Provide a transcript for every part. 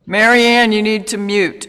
Marianne, you need to mute.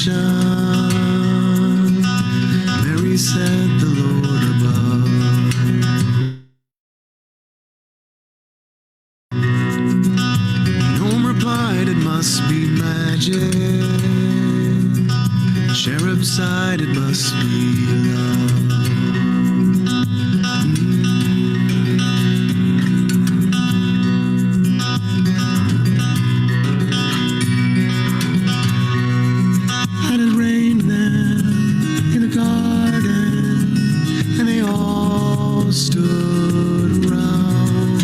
salvation. Mary said, the Lord above. Gnome replied, it must be magic. Cherub sighed, it must be love. And it rained then in the garden, and they all stood around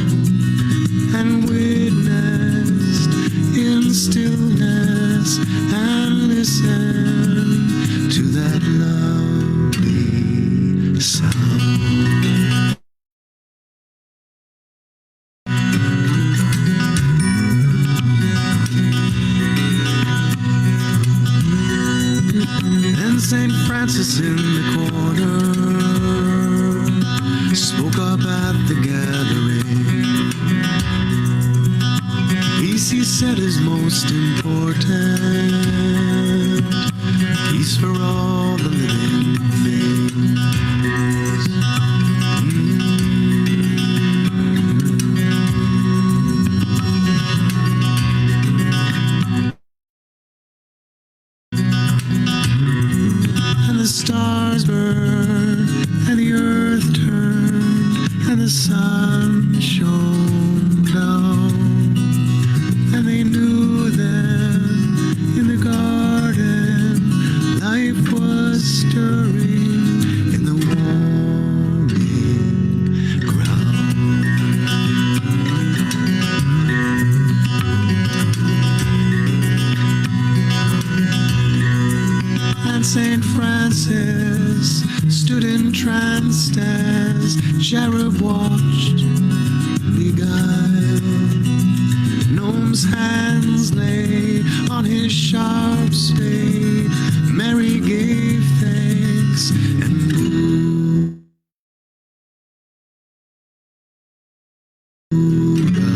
and witnessed in stillness and listened to that lovely sound. Then St. Francis in the corner spoke up at the gathering. Peace, he said, is most important. Peace for all the living things. And the stars burned, and the earth turned, and the sun shone down. And they knew then in the garden life was stirring in the warming ground. And St. Francis stood entranced as Cherub watched the guide. Gnome's hands lay on his sharp spade. Mary gave thanks and moved up.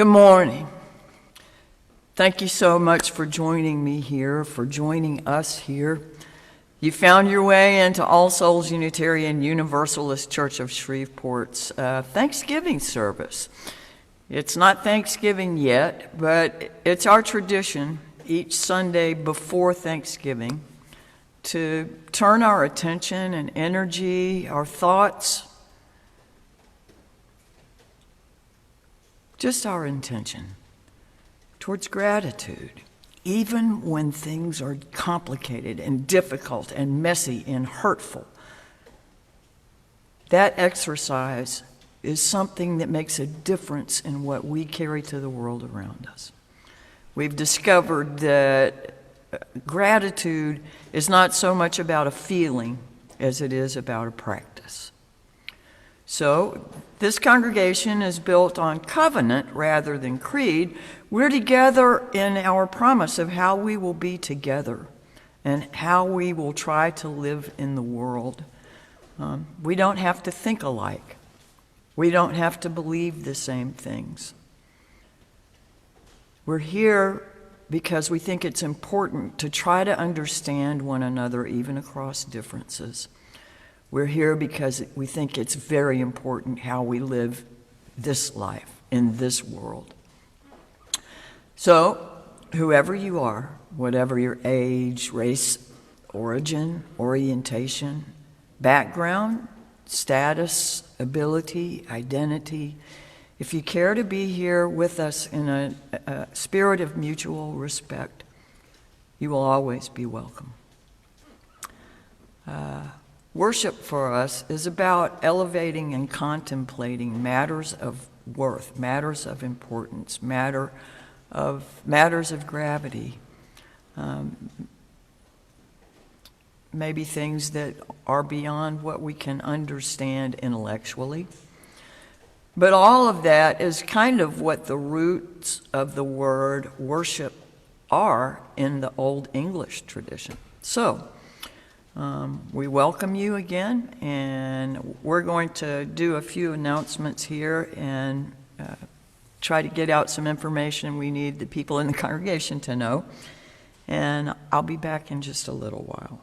Good morning. Thank you so much for joining me here, for joining us here. You found your way into All Souls Unitarian Universalist Church of Shreveport's Thanksgiving service. It's not Thanksgiving yet, but it's our tradition each Sunday before Thanksgiving to turn our attention and energy, our thoughts, just our intention, towards gratitude, even when things are complicated and difficult and messy and hurtful. That exercise is something that makes a difference in what we carry to the world around us. We've discovered that gratitude is not so much about a feeling as it is about a practice. So, this congregation is built on covenant rather than creed. We're together in our promise of how we will be together and how we will try to live in the world. We don't have to think alike. We don't have to believe the same things. We're here because we think it's important to try to understand one another even across differences. We're here because we think it's very important how we live this life in this world. So, whoever you are, whatever your age, race, origin, orientation, background, status, ability, identity, if you care to be here with us in a spirit of mutual respect, you will always be welcome. Worship for us is about elevating and contemplating matters of worth, matters of importance, matters of gravity, maybe things that are beyond what we can understand intellectually. But all of that is kind of what the roots of the word worship are in the Old English tradition. So, we welcome you again, and we're going to do a few announcements here and try to get out some information we need the people in the congregation to know. And I'll be back in just a little while.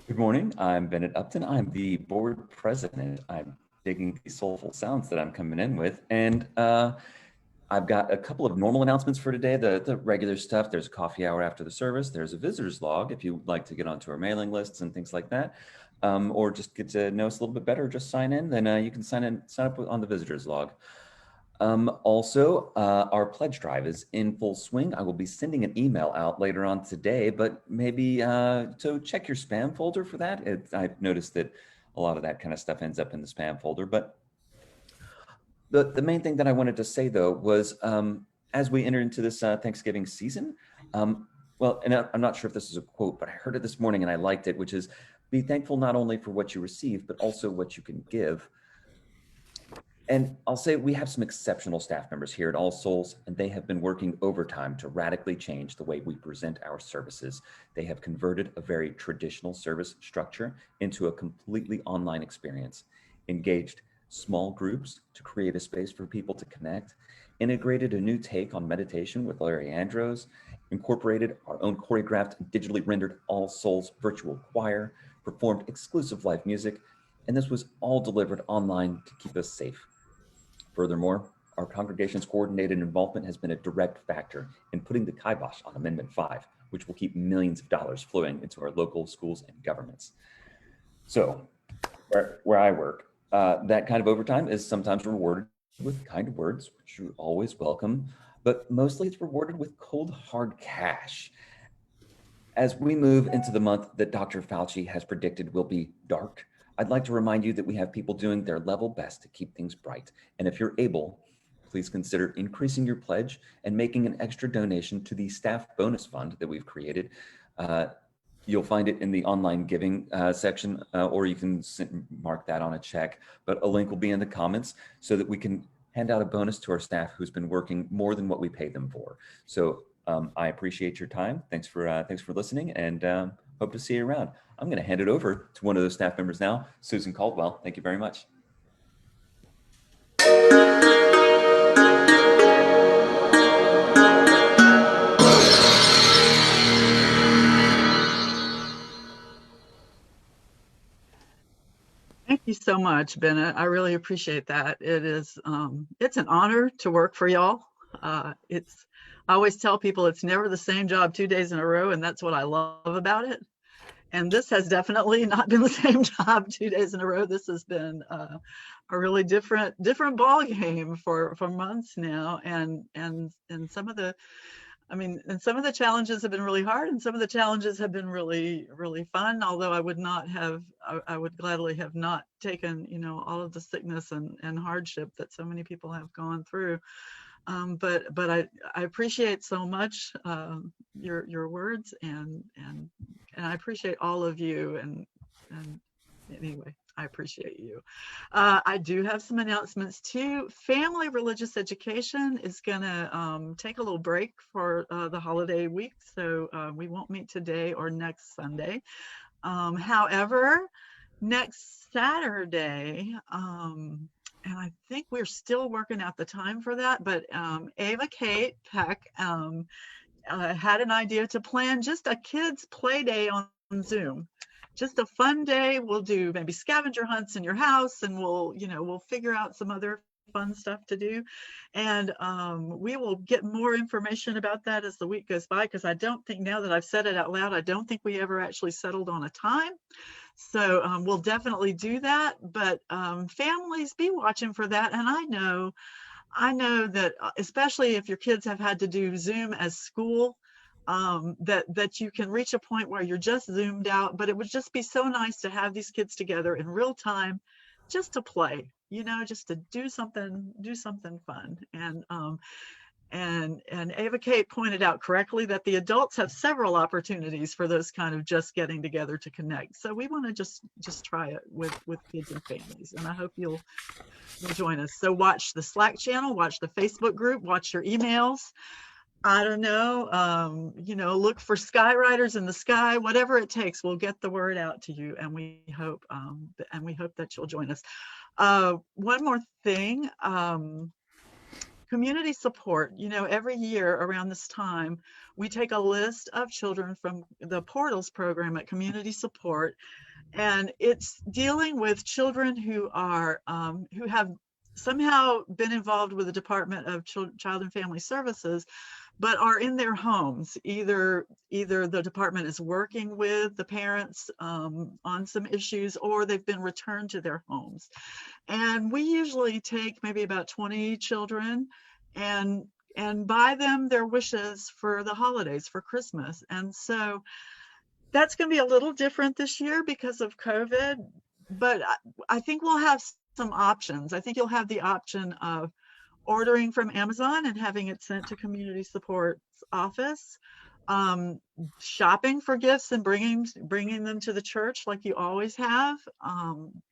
Good morning, I'm Bennett Upton. I'm the board president. I'm digging the soulful sounds that I'm coming in with. And I've got a couple of normal announcements for today, the regular stuff. There's a coffee hour after the service. There's a visitor's log if you'd like to get onto our mailing lists and things like that. Or just get to know us a little bit better, just sign in, then you can sign up on the visitor's log. Also, our pledge drive is in full swing. I will be sending an email out later on today, but maybe so check your spam folder for that. I've noticed that a lot of that kind of stuff ends up in the spam folder. But the main thing that I wanted to say, though, was as we enter into this Thanksgiving season, well, and I'm not sure if this is a quote, but I heard it this morning and I liked it, which is, be thankful not only for what you receive, but also what you can give. And I'll say we have some exceptional staff members here at All Souls, and they have been working overtime to radically change the way we present our services. They have converted a very traditional service structure into a completely online experience, engaged small groups to create a space for people to connect, integrated a new take on meditation with Larry Andros, incorporated our own choreographed, digitally rendered All Souls virtual choir, performed exclusive live music, and this was all delivered online to keep us safe. Furthermore, our congregation's coordinated involvement has been a direct factor in putting the kibosh on Amendment 5, which will keep millions of dollars flowing into our local schools and governments. So, where I work, that kind of overtime is sometimes rewarded with kind words, which you always welcome, but mostly it's rewarded with cold, hard cash. As we move into the month that Dr. Fauci has predicted will be dark, I'd like to remind you that we have people doing their level best to keep things bright. And if you're able, please consider increasing your pledge and making an extra donation to the staff bonus fund that we've created. You'll find it in the online giving section, or you can mark that on a check, but a link will be in the comments so that we can hand out a bonus to our staff who's been working more than what we pay them for. So I appreciate your time. Thanks for listening, and hope to see you around. I'm going to hand it over to one of those staff members now, Susan Caldwell. Thank you very much. Thank you so much, Bennett. I really appreciate that. It's an honor to work for y'all. I always tell people it's never the same job 2 days in a row, and that's what I love about it. And this has definitely not been the same job 2 days in a row. This has been a really different ball game for months now, and some of the challenges have been really hard, and some of the challenges have been really, really fun. Although I would gladly have not taken, all of the sickness and hardship that so many people have gone through. But I appreciate so much your words, and I appreciate all of you, and anyway, I appreciate you. I do have some announcements too. Family Religious Education is gonna take a little break for the holiday week, so we won't meet today or next Sunday. However, next Saturday, and I think we're still working out the time for that, but Ava Kate Peck had an idea to plan just a kids play day on Zoom. Just a fun day. We'll do maybe scavenger hunts in your house, and we'll figure out some other fun stuff to do. And we will get more information about that as the week goes by, because I don't think, now that I've said it out loud, I don't think we ever actually settled on a time. So we'll definitely do that, but families, be watching for that. And I know that especially if your kids have had to do Zoom as school, that you can reach a point where you're just zoomed out, but it would just be so nice to have these kids together in real time, just to play, just to do something fun. And Ava Kate pointed out correctly that the adults have several opportunities for those kind of just getting together to connect. So we want to just try it with kids and families, and I hope you'll join us. So watch the Slack channel, watch the Facebook group, watch your emails. I don't know, look for skywriters in the sky, whatever it takes, we'll get the word out to you, and we hope that you'll join us. One more thing, community support. Every year around this time, we take a list of children from the Portals program at Community Support, and it's dealing with children who have somehow been involved with the Department of Child and Family Services, but are in their homes. Either the department is working with the parents on some issues, or they've been returned to their homes. And we usually take maybe about 20 children and buy them their wishes for the holidays, for Christmas. And so that's going to be a little different this year because of COVID, but I think we'll have some options. I think you'll have the option of ordering from Amazon and having it sent to Community Support's office, shopping for gifts and bringing them to the church like you always have.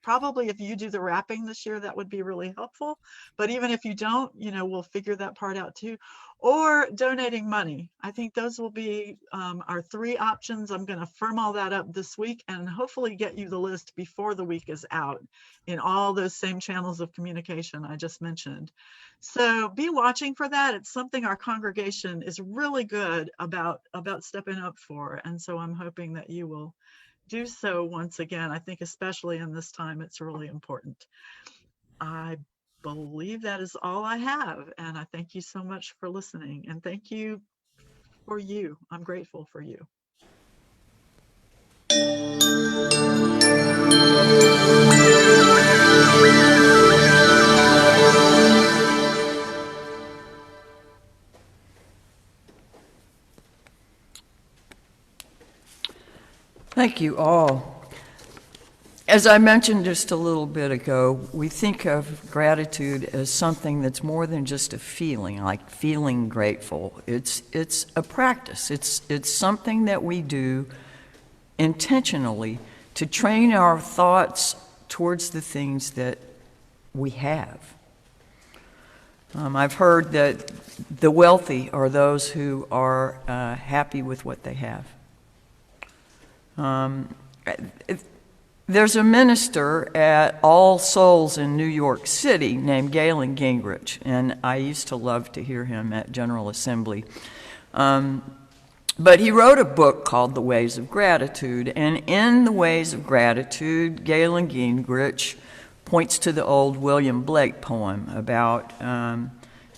Probably if you do the wrapping this year, that would be really helpful. But even if you don't, we'll figure that part out too. Or donating money. I think those will be our three options. I'm going to firm all that up this week and hopefully get you the list before the week is out in all those same channels of communication I just mentioned. So be watching for that. It's something our congregation is really good about stepping up for. And so I'm hoping that you will do so once again. I think especially in this time, it's really important. I believe that is all I have. And I thank you so much for listening. And thank you for you. I'm grateful for you. Thank you all. As I mentioned just a little bit ago, we think of gratitude as something that's more than just a feeling, like feeling grateful. It's a practice. It's something that we do intentionally to train our thoughts towards the things that we have. I've heard that the wealthy are those who are happy with what they have. There's a minister at All Souls in New York City named Galen Gingrich, and I used to love to hear him at General Assembly. But he wrote a book called The Ways of Gratitude, and in The Ways of Gratitude, Galen Gingrich points to the old William Blake poem about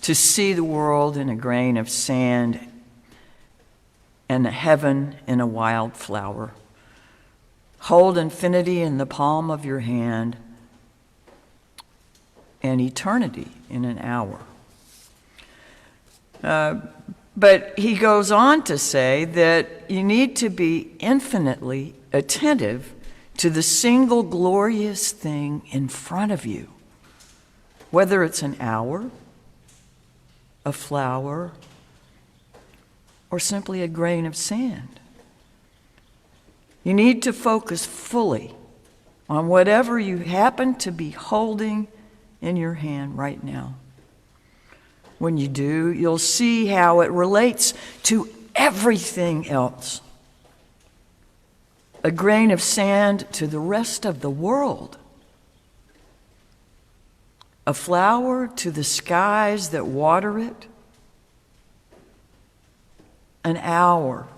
to see the world in a grain of sand and the heaven in a wild flower. Hold infinity in the palm of your hand and eternity in an hour. But he goes on to say that you need to be infinitely attentive to the single glorious thing in front of you, whether it's an hour, a flower, or simply a grain of sand. You need to focus fully on whatever you happen to be holding in your hand right now. When you do, you'll see how it relates to everything else. A grain of sand to the rest of the world. A flower to the skies that water it. An hour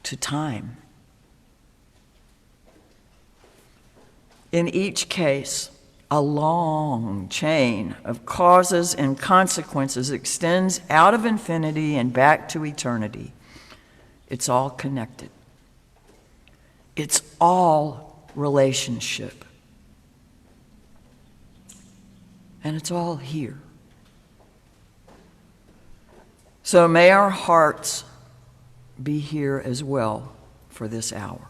to time. In each case, a long chain of causes and consequences extends out of infinity and back to eternity. It's all connected. It's all relationship. And it's all here. So may our hearts be here as well for this hour.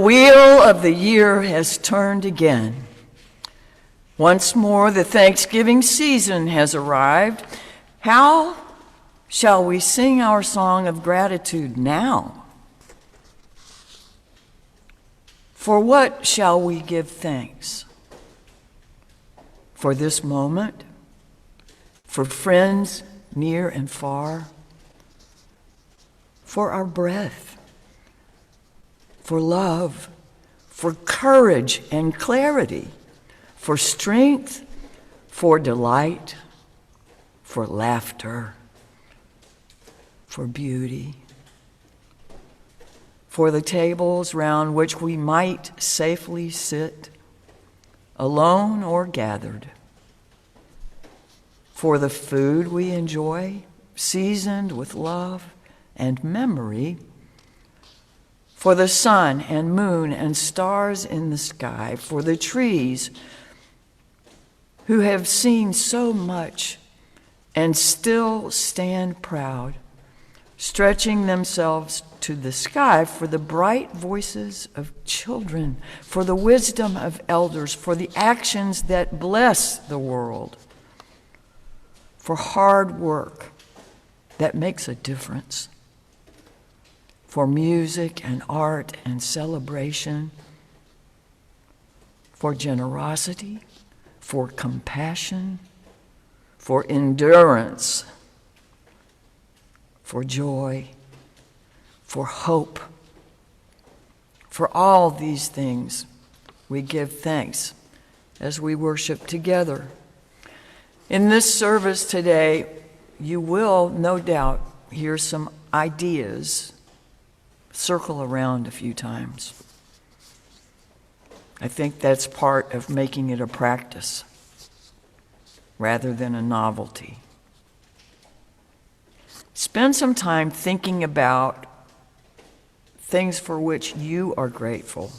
wheel of the year has turned again. Once more, the Thanksgiving season has arrived. How shall we sing our song of gratitude now? For what shall we give thanks? For this moment? For friends near and far? For our breath? For love? For courage and clarity? For strength? For delight? For laughter? For beauty? For the tables round which we might safely sit, alone or gathered? For the food we enjoy, seasoned with love and memory? For the sun and moon and stars in the sky? For the trees who have seen so much and still stand proud, stretching themselves to the sky? For the bright voices of children? For the wisdom of elders? For the actions that bless the world? For hard work that makes a difference? For music and art and celebration? For generosity? For compassion? For endurance? For joy? For hope? For all these things, we give thanks as we worship together. In this service today, you will no doubt hear some ideas circle around a few times. I think that's part of making it a practice rather than a novelty. Spend some time thinking about things for which you are grateful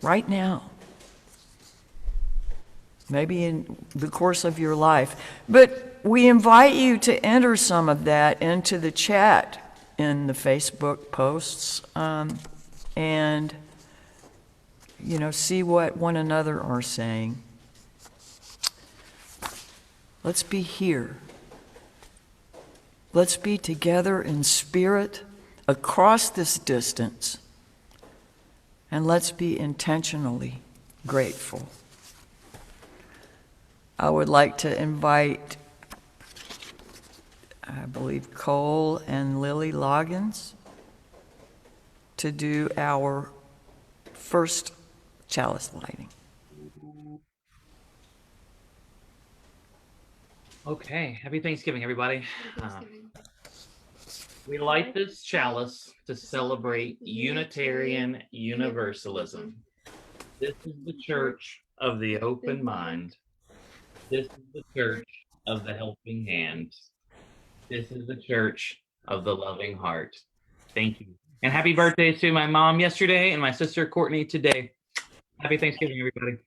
right now. Maybe in the course of your life. But we invite you to enter some of that into the chat in the Facebook posts and, see what one another are saying. Let's be here. Let's be together in spirit across this distance, and let's be intentionally grateful. I would like to invite, I believe, Cole and Lily Loggins to do our first chalice lighting. Okay, happy Thanksgiving, everybody. We light this chalice to celebrate Unitarian Universalism. This is the church of the open mind. This is the church of the helping hand. This is the church of the loving heart. Thank you. And happy birthday to my mom yesterday and my sister Courtney today. Happy Thanksgiving, everybody.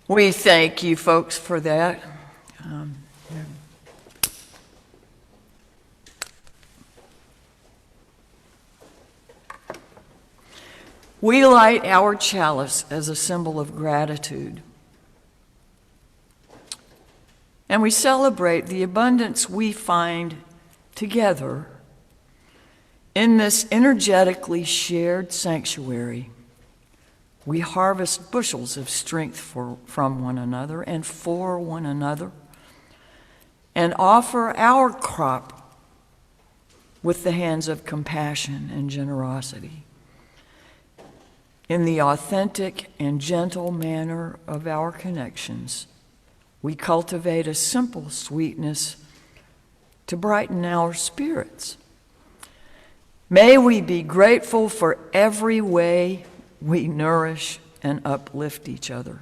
We thank you folks for that. We light our chalice as a symbol of gratitude. And we celebrate the abundance we find together in this energetically shared sanctuary. We harvest bushels of strength from one another and for one another, and offer our crop with the hands of compassion and generosity. In the authentic and gentle manner of our connections, we cultivate a simple sweetness to brighten our spirits. May we be grateful for every way we nourish and uplift each other.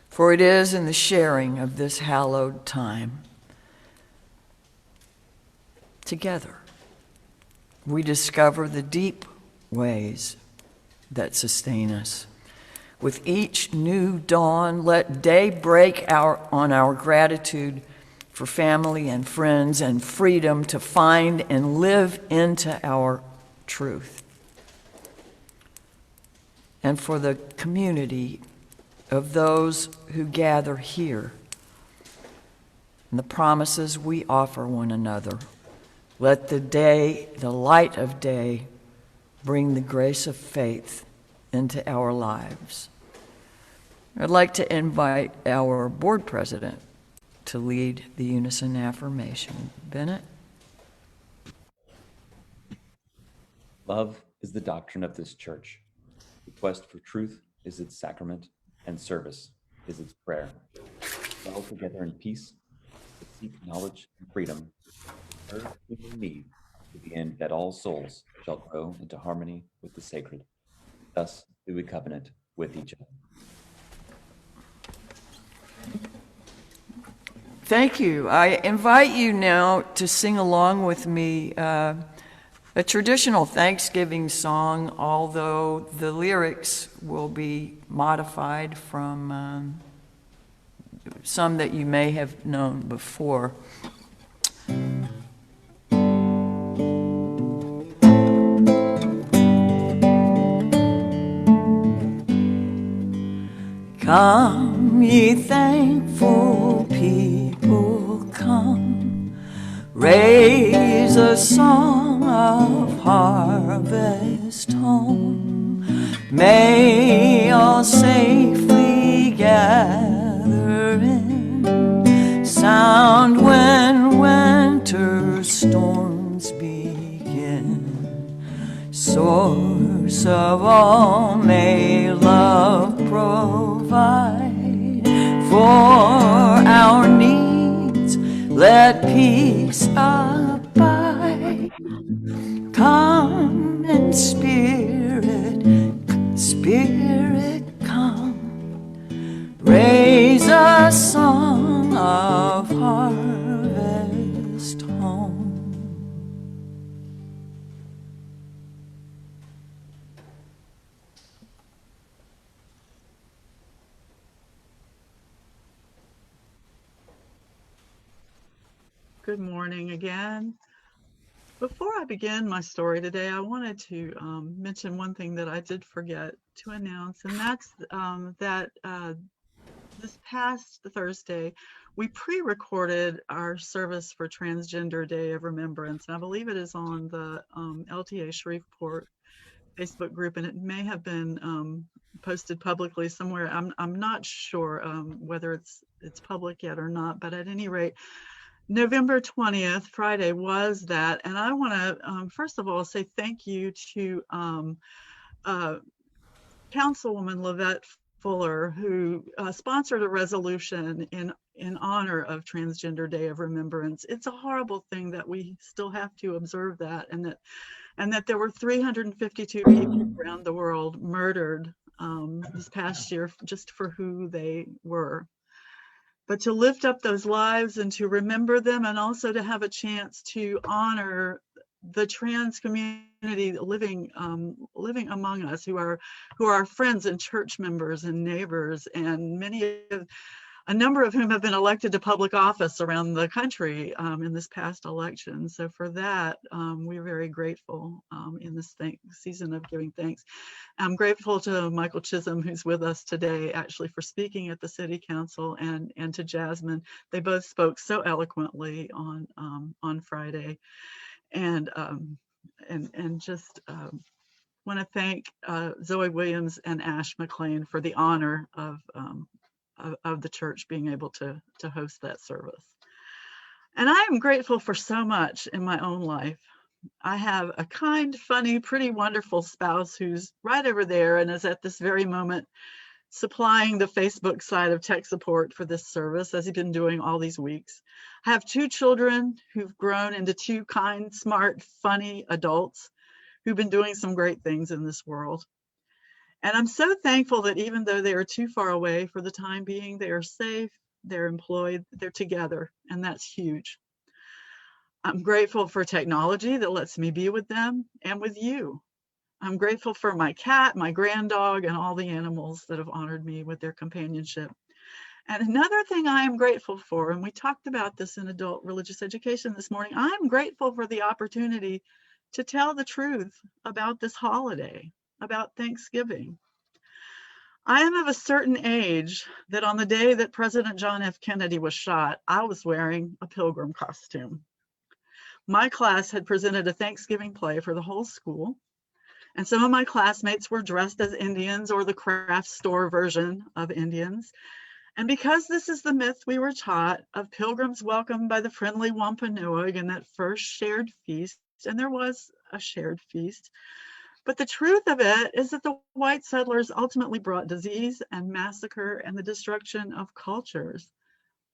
For it is in the sharing of this hallowed time together we discover the deep ways that sustain us. With each new dawn, let day break on our gratitude for family and friends and freedom to find and live into our truth. And for the community of those who gather here and the promises we offer one another. Let the day, the light of day, bring the grace of faith into our lives. I'd like to invite our board president to lead the unison affirmation. Bennett? Love is the doctrine of this church. The quest for truth is its sacrament, and service is its prayer. Dwell together in peace, to seek knowledge and freedom, serve human need, to the end that all souls shall grow into harmony with the sacred. Thus do we covenant with each other. Thank you. I invite you now to sing along with me a traditional Thanksgiving song, although the lyrics will be modified from some that you may have known before. Come, ye thankful people, come, raise a song of harvest home. May all safely gather in, sound when winter storms begin. Source of all, may love provide for our needs. Let peace abide. Come in spirit, spirit come. Raise a song of harvest home. Good morning again. Before I begin my story today, I wanted to mention one thing that I did forget to announce, and that's that this past Thursday, we pre-recorded our service for Transgender Day of Remembrance, and I believe it is on the LTA Shreveport Facebook group, and it may have been posted publicly somewhere. I'm not sure whether it's public yet or not, but at any rate, November 20th, Friday, was that. And I want to, first of all, say thank you to Councilwoman Lavette Fuller, who sponsored a resolution in honor of Transgender Day of Remembrance. It's a horrible thing that we still have to observe that, and that there were 352 people around the world murdered this past year just for who they were. But to lift up those lives and to remember them, and also to have a chance to honor the trans community living among us, who are friends and church members and neighbors, and a number of whom have been elected to public office around the country in this past election. So for that, we're very grateful in this season of giving thanks. I'm grateful to Michael Chisholm, who's with us today, actually, for speaking at the City Council, and to Jasmine. They both spoke so eloquently on Friday, and just want to thank Zoe Williams and Ash McLean for the honor of the church being able to host that service. And I am grateful for so much in my own life. I have a kind, funny, pretty wonderful spouse who's right over there and is at this very moment supplying the Facebook side of tech support for this service, as he's been doing all these weeks. I have 2 children who've grown into 2 kind, smart, funny adults who've been doing some great things in this world. And I'm so thankful that even though they are too far away for the time being, they are safe, they're employed, they're together, and that's huge. I'm grateful for technology that lets me be with them and with you. I'm grateful for my cat, my grand dog, and all the animals that have honored me with their companionship. And another thing I am grateful for, and we talked about this in adult religious education this morning, I'm grateful for the opportunity to tell the truth about this holiday, about Thanksgiving. I am of a certain age that on the day that President John F. Kennedy was shot, I was wearing a pilgrim costume. My class had presented a Thanksgiving play for the whole school, and some of my classmates were dressed as Indians or the craft store version of Indians. And because this is the myth we were taught of pilgrims welcomed by the friendly Wampanoag in that first shared feast, and there was a shared feast, but the truth of it is that the white settlers ultimately brought disease and massacre and the destruction of cultures.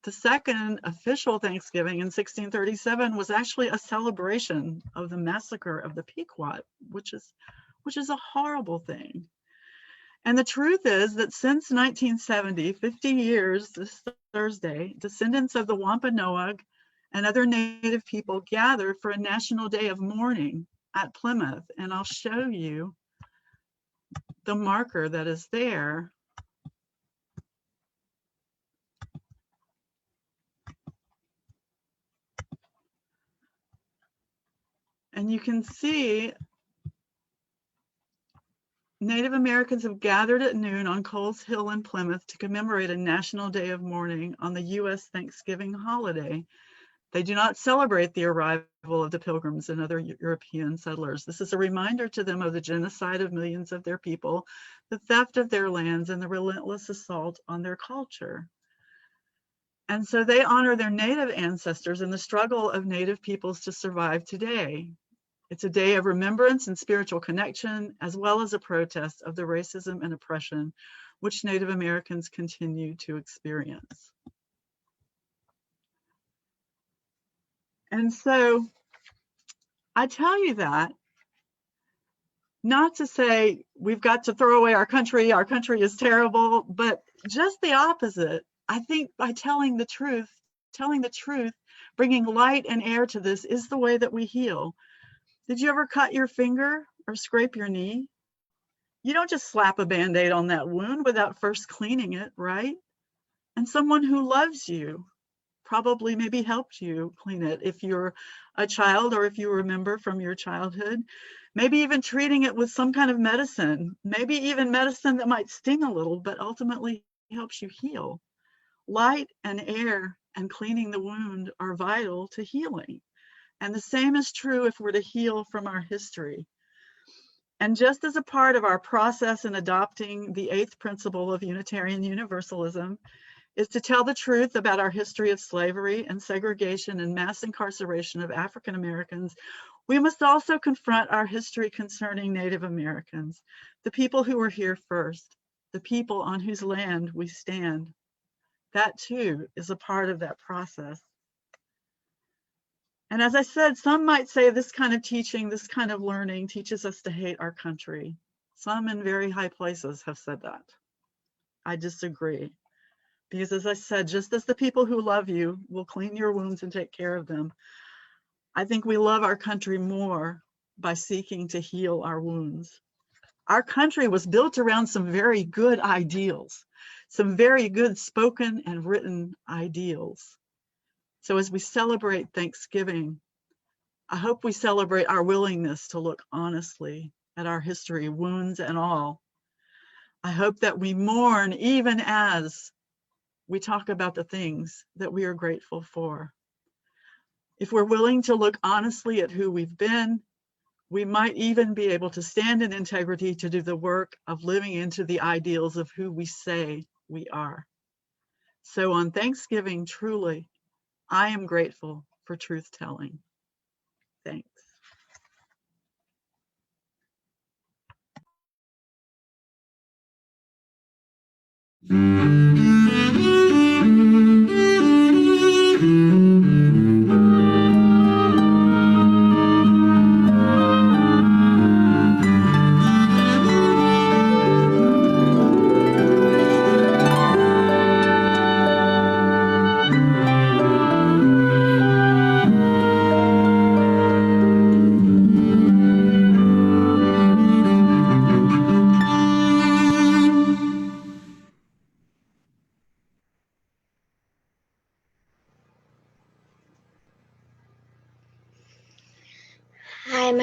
The second official Thanksgiving in 1637 was actually a celebration of the massacre of the Pequot, which is a horrible thing. And the truth is that since 1970, 50 years this Thursday, descendants of the Wampanoag and other Native people gather for a National Day of Mourning at Plymouth. And I'll show you the marker that is there. And you can see Native Americans have gathered at noon on Coles Hill in Plymouth to commemorate a National Day of Mourning on the U.S. Thanksgiving holiday. They do not celebrate the arrival of the Pilgrims and other European settlers. This is a reminder to them of the genocide of millions of their people, the theft of their lands, and the relentless assault on their culture. And so they honor their Native ancestors and the struggle of Native peoples to survive today. It's a day of remembrance and spiritual connection, as well as a protest of the racism and oppression which Native Americans continue to experience. And so I tell you that not to say we've got to throw away our country is terrible, but just the opposite. I think by telling the truth, bringing light and air to this is the way that we heal. Did you ever cut your finger or scrape your knee? You don't just slap a Band-Aid on that wound without first cleaning it, right? And someone who loves you probably maybe helped you clean it if you're a child or if you remember from your childhood. Maybe even treating it with some kind of medicine, maybe even medicine that might sting a little, but ultimately helps you heal. Light and air and cleaning the wound are vital to healing. And the same is true if we're to heal from our history. And just as a part of our process in adopting the 8th principle of Unitarian Universalism is to tell the truth about our history of slavery and segregation and mass incarceration of African Americans, we must also confront our history concerning Native Americans, the people who were here first, the people on whose land we stand. That too is a part of that process. And as I said, some might say this kind of teaching, this kind of learning teaches us to hate our country. Some in very high places have said that. I disagree. Because as I said, just as the people who love you will clean your wounds and take care of them, I think we love our country more by seeking to heal our wounds. Our country was built around some very good ideals, some very good spoken and written ideals. So as we celebrate Thanksgiving, I hope we celebrate our willingness to look honestly at our history, wounds and all. I hope that we mourn even as we talk about the things that we are grateful for. If we're willing to look honestly at who we've been, we might even be able to stand in integrity to do the work of living into the ideals of who we say we are. So on Thanksgiving, truly, I am grateful for truth telling. Thanks.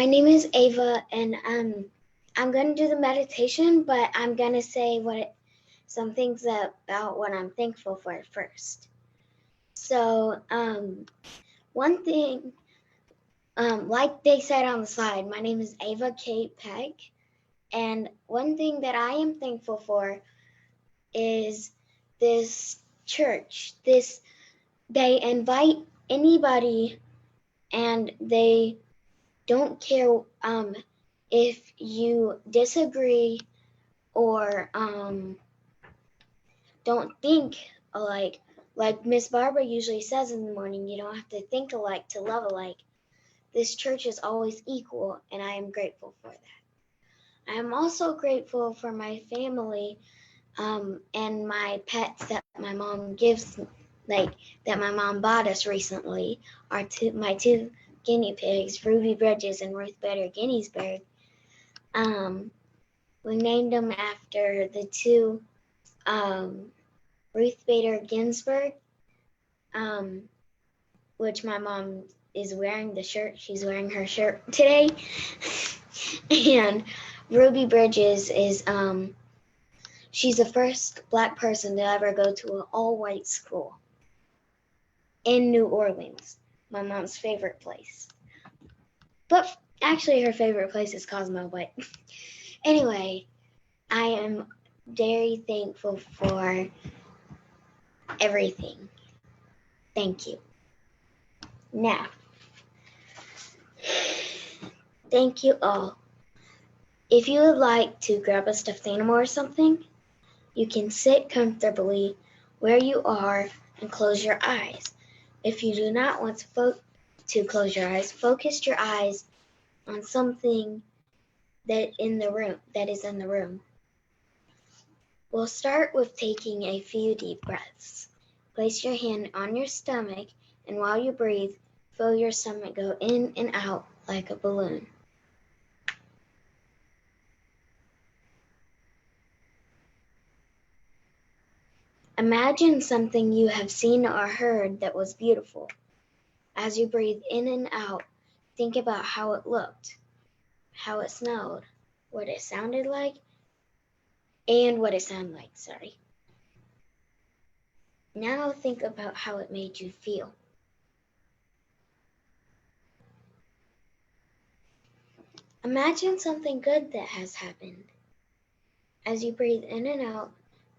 My name is Ava, and I'm going to do the meditation, but I'm going to say some things about what I'm thankful for first. So, one thing, like they said on the slide, my name is Ava Kate Peck, and one thing that I am thankful for is this church. They invite anybody, and they don't care if you disagree or don't think alike. Like Miss Barbara usually says in the morning, you don't have to think alike to love alike. This church is always equal, and I am grateful for that. I am also grateful for my family and my pets that my mom gives, like that my mom bought us recently. My two guinea pigs, Ruby Bridges and Ruth Bader Ginsburg. We named them after the two Ruth Bader Ginsburg, which my mom is wearing the shirt. She's wearing her shirt today. And Ruby Bridges is she's the first Black person to ever go to an all-white school in New Orleans, my mom's favorite place. But actually her favorite place is Cosmo, but anyway, I am very thankful for everything. Thank you. Now, thank you all. If you would like to grab a stuffed animal or something, you can sit comfortably where you are and close your eyes. If you do not want to close your eyes, focus your eyes on something that is in the room. We'll start with taking a few deep breaths. Place your hand on your stomach, and while you breathe, feel your stomach go in and out like a balloon. Imagine something you have seen or heard that was beautiful. As you breathe in and out, think about how it looked, how it smelled, what it sounded like, and what it sounded like, sorry. Now think about how it made you feel. Imagine something good that has happened. As you breathe in and out,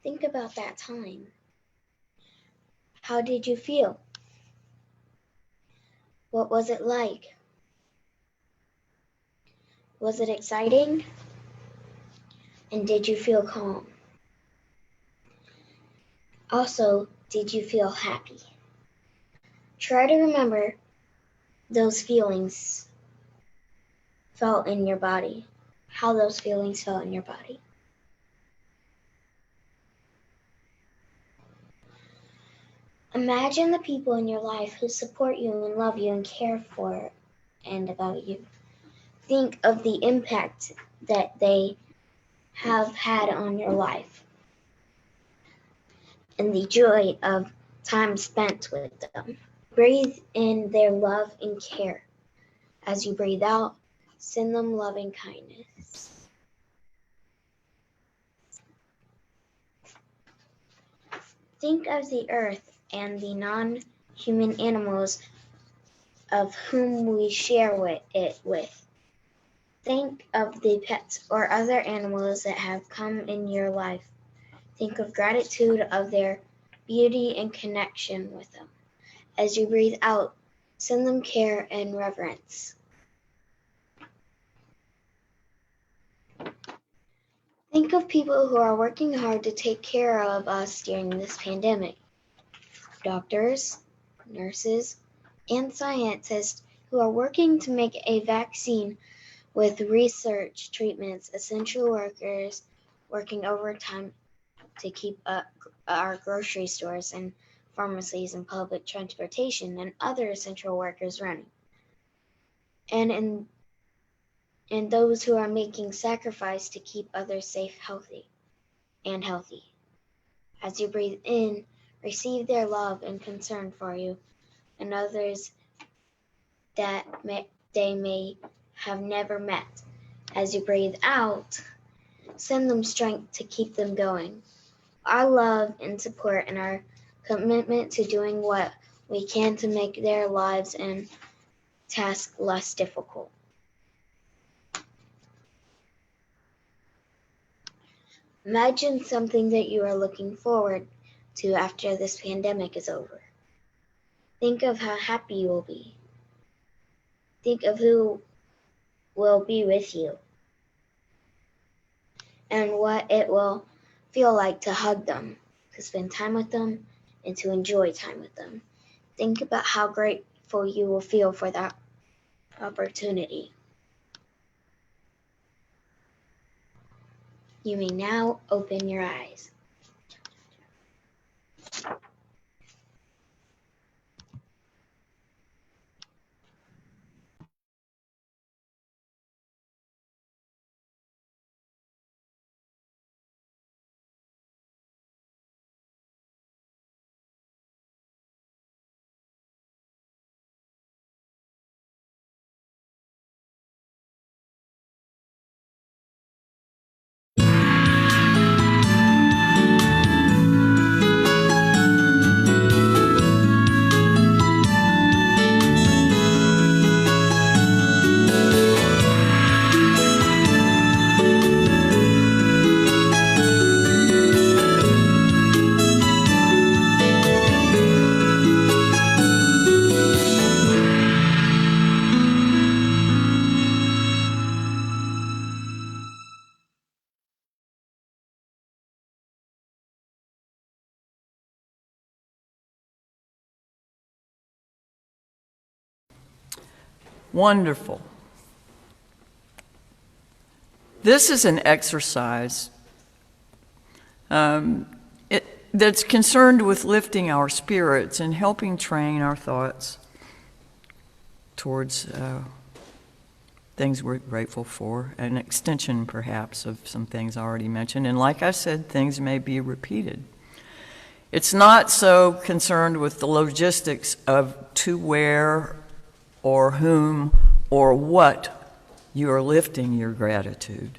think about that time. How did you feel? What was it like? Was it exciting? And did you feel calm? Also, did you feel happy? Try to remember those feelings felt in your body, how those feelings felt in your body. Imagine the people in your life who support you and love you and care for and about you. Think of the impact that they have had on your life and the joy of time spent with them. Breathe in their love and care. As you breathe out, send them loving kindness. Think of the earth and the non-human animals of whom we share it with. Think of the pets or other animals that have come in your life. Think of gratitude of their beauty and connection with them. As you breathe out, send them care and reverence. Think of people who are working hard to take care of us during this pandemic. Doctors, nurses, and scientists who are working to make a vaccine with research treatments, essential workers working overtime to keep up our grocery stores and pharmacies and public transportation, and other essential workers running. And those who are making sacrifice to keep others safe, healthy. As you breathe in, receive their love and concern for you and others that they may have never met. As you breathe out, send them strength to keep them going. Our love and support and our commitment to doing what we can to make their lives and tasks less difficult. Imagine something that you are looking forward to after this pandemic is over. Think of how happy you will be. Think of who will be with you and what it will feel like to hug them, to spend time with them, and to enjoy time with them. Think about how grateful you will feel for that opportunity. You may now open your eyes. Wonderful. This is an exercise that's concerned with lifting our spirits and helping train our thoughts towards things we're grateful for, an extension perhaps of some things already mentioned. And like I said, things may be repeated. It's not so concerned with the logistics of to where or whom or what you are lifting your gratitude.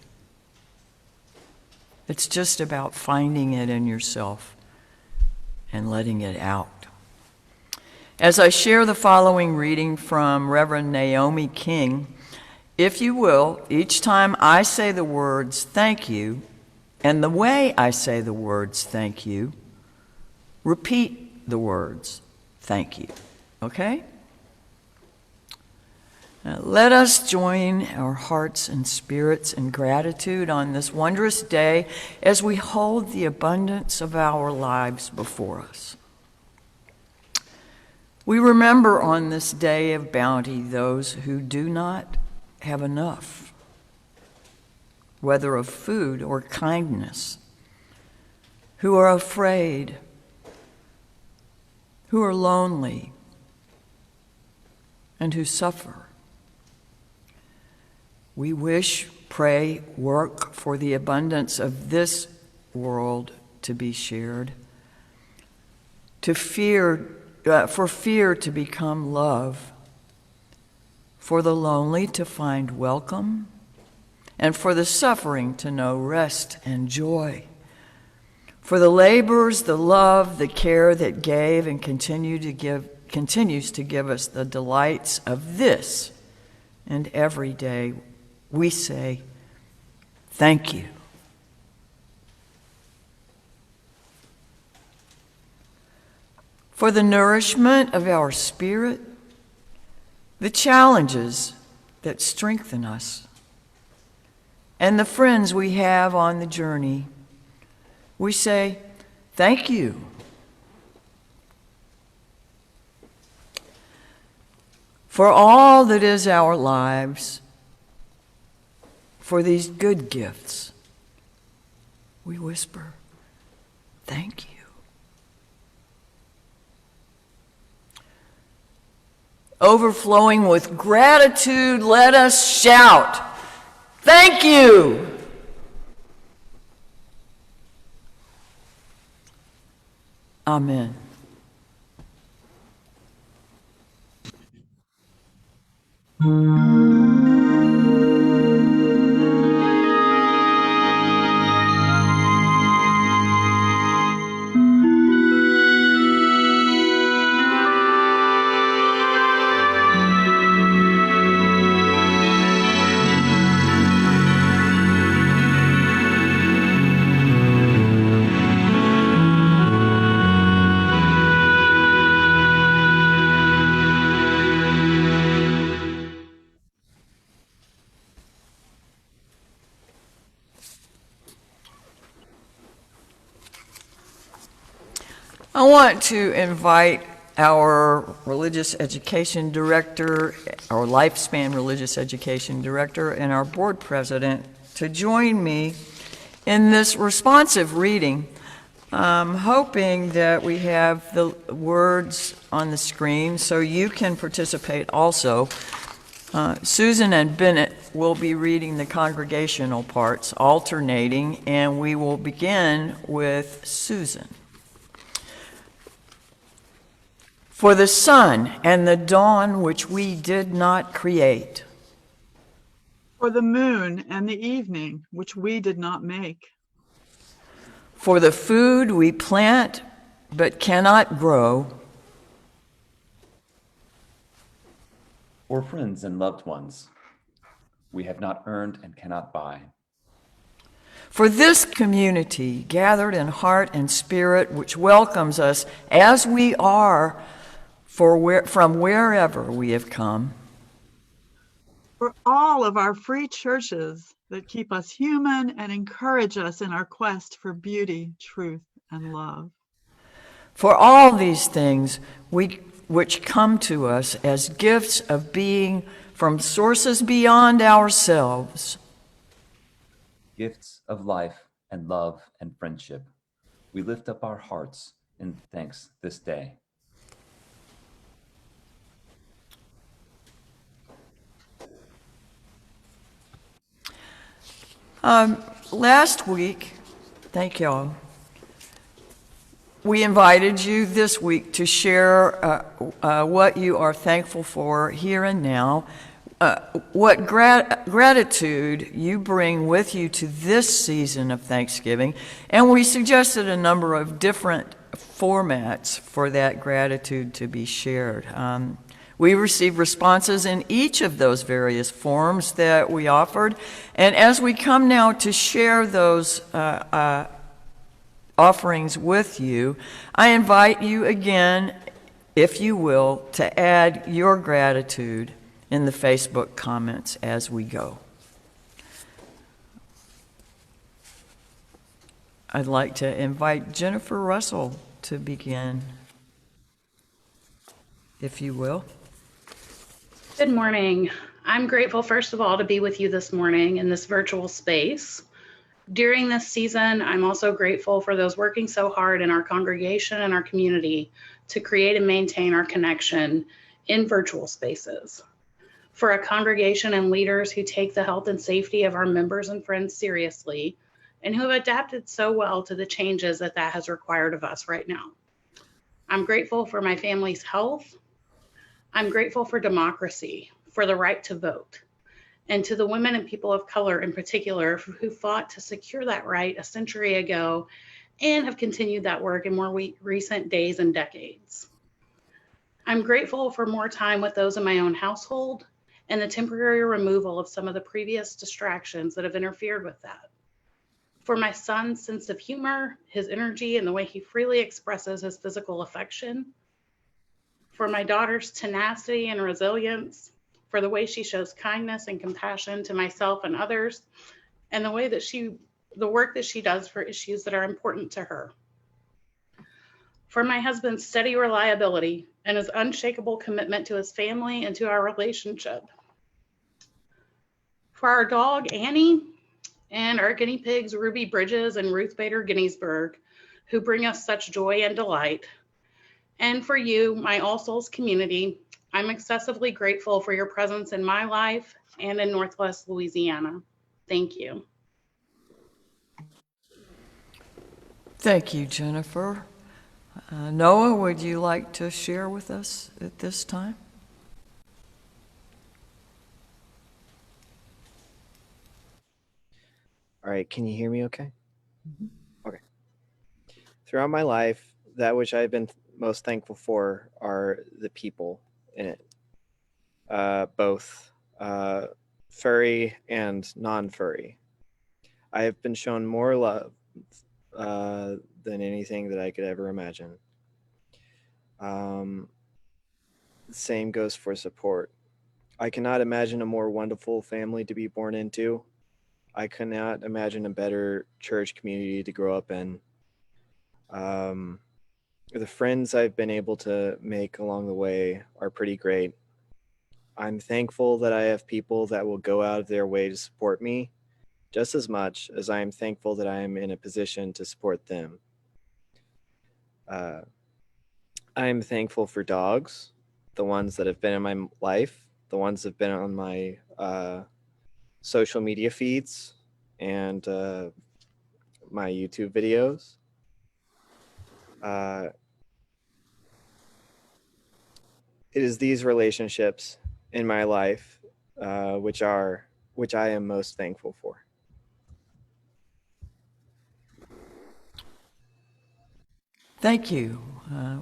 It's just about finding it in yourself and letting it out. As I share the following reading from Reverend Naomi King, if you will, each time I say the words thank you, and the way I say the words thank you, repeat the words thank you. Okay? Now, let us join our hearts and spirits in gratitude on this wondrous day as we hold the abundance of our lives before us. We remember on this day of bounty those who do not have enough, whether of food or kindness, who are afraid, who are lonely, and who suffer. We wish, pray, work for the abundance of this world to be shared, for fear to become love, for the lonely to find welcome, and for the suffering to know rest and joy, for the laborers, the love, the care that gave and continues to give us the delights of this and every day. We say, thank you. For the nourishment of our spirit, the challenges that strengthen us, and the friends we have on the journey, we say, thank you. For all that is our lives, for these good gifts, we whisper, thank you. Overflowing with gratitude, let us shout, thank you. Amen. I want to invite our religious education director, our lifespan religious education director, and our board president to join me in this responsive reading. I'm hoping that we have the words on the screen so you can participate also. Susan and Bennett will be reading the congregational parts, alternating, and we will begin with Susan. For the sun and the dawn which we did not create. For the moon and the evening, which we did not make. For the food we plant but cannot grow. For friends and loved ones we have not earned and cannot buy. For this community gathered in heart and spirit, which welcomes us as we are from wherever we have come. For all of our free churches that keep us human and encourage us in our quest for beauty, truth, and love. For all these things which come to us as gifts of being from sources beyond ourselves. Gifts of life and love and friendship, we lift up our hearts in thanks this day. Last week, thank y'all, we invited you this week to share what you are thankful for here and now, what gratitude you bring with you to this season of Thanksgiving, and we suggested a number of different formats for that gratitude to be shared. We received responses in each of those various forms that we offered, and as we come now to share those offerings with you, I invite you again, if you will, to add your gratitude in the Facebook comments as we go. I'd like to invite Jennifer Russell to begin, if you will. Good morning. I'm grateful, first of all, to be with you this morning in this virtual space. During this season, I'm also grateful for those working so hard in our congregation and our community to create and maintain our connection in virtual spaces. For a congregation and leaders who take the health and safety of our members and friends seriously, and who have adapted so well to the changes that has required of us right now. I'm grateful for my family's health. I'm grateful for democracy, for the right to vote, and to the women and people of color in particular who fought to secure that right a century ago and have continued that work in more recent days and decades. I'm grateful for more time with those in my own household and the temporary removal of some of the previous distractions that have interfered with that. For my son's sense of humor, his energy, and the way he freely expresses his physical affection. For my daughter's tenacity and resilience, for the way she shows kindness and compassion to myself and others, and the way that the work that she does for issues that are important to her. For my husband's steady reliability and his unshakable commitment to his family and to our relationship. For our dog, Annie, and our guinea pigs, Ruby Bridges and Ruth Bader Ginsburg, who bring us such joy and delight. And for you, my All Souls community, I'm excessively grateful for your presence in my life and in Northwest Louisiana. Thank you. Thank you, Jennifer. Noah, would you like to share with us at this time? All right, can you hear me okay? Okay. Throughout my life, that which I've been most thankful for are the people in it, both furry and non-furry. I have been shown more love than anything that I could ever imagine. Same goes for support. I cannot imagine a more wonderful family to be born into. I cannot imagine a better church community to grow up in. The friends I've been able to make along the way are pretty great. I'm thankful that I have people that will go out of their way to support me just as much as I am thankful that I am in a position to support them. Uh, I am thankful for dogs, the ones that have been in my life, the ones that have been on my social media feeds and my YouTube videos. It is these relationships in my life which I am most thankful for. Thank you.